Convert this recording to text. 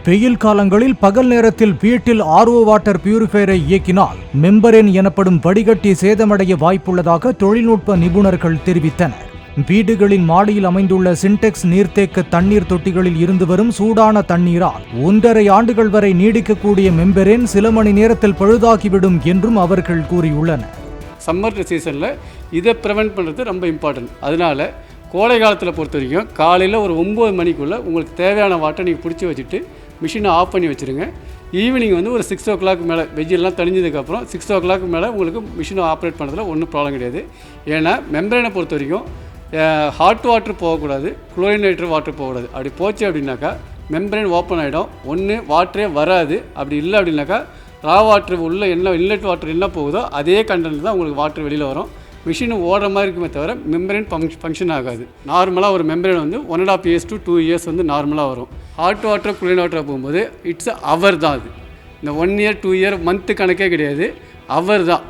வெயில் காலங்களில் பகல் நேரத்தில் வீட்டில் ஆர்ஓ வாட்டர் பியூரிஃபையரை இயக்கினால் மெம்பரேன் எனப்படும் வடிகட்டி சேதமடைய வாய்ப்புள்ளதாக தொழில்நுட்ப நிபுணர்கள் தெரிவித்தனர். வீடுகளின் மாடியில் அமைந்துள்ள சின்டெக்ஸ் நீர்த்தேக்க தண்ணீர் தொட்டிகளில் இருந்து வரும் சூடான தண்ணீரால் 1.5 ஆண்டுகள் வரை நீடிக்கக்கூடிய மெம்பரேன் சில மணி நேரத்தில் பழுதாகிவிடும் என்றும் அவர்கள் கூறியுள்ளனர். சம்மர் சீசனில் இதை ப்ரிவெண்ட் பண்ணுறது ரொம்ப இம்பார்ட்டன்ட். அதனால கோடை காலத்தில் பொறுத்த வரைக்கும் காலையில் ஒரு 9 மணிக்குள்ளே உங்களுக்கு தேவையான வாட்டர் நீங்கள் பிடிச்சி வச்சுட்டு மிஷினை ஆஃப் பண்ணி வச்சுருங்க. ஈவினிங் ஒரு 6 o'clock மேலே வெஜ்ஜெல்லாம் தணிஞ்சதுக்கப்புறம் 6 o'clock மேலே உங்களுக்கு மிஷினை ஆப்ரேட் பண்ணுறதுல ஒன்றும் ப்ராப்ளம் கிடையாது. ஏன்னா மெம்பரேனை பொறுத்த வரைக்கும் ஹாட் வாட்டர் போகக்கூடாது, குளோரினேட்டர் வாட்டர் போகக்கூடாது. அப்படி போச்சு அப்படின்னாக்கா மெம்பரேன் ஓப்பன் ஆகிடும். ஒன்று வாட்டரே வராது. அப்படி இல்லை அப்படின்னாக்கா ரா வாட்டர் உள்ள என்ன இன்லெட் வாட்டர் என்ன போகுதோ அதே கண்டென்ட் தான் உங்களுக்கு வாட்டர் வெளியில் வரும். மிஷின் ஓடுற மாதிரி இருக்குமே தவிர மெம்பரேன் ஃபங்க்ஷன் ஆகாது. நார்மலாக ஒரு மெம்பரேன் 1.5 years to 2 years நார்மலாக வரும். ஹாட் வாட்டர் குளிர் வாட்டர் போகும்போது இட்ஸ் அவர் தான். அது இந்த 1 year 2 year மந்த்து கணக்கே கிடையாது, அவர் தான்.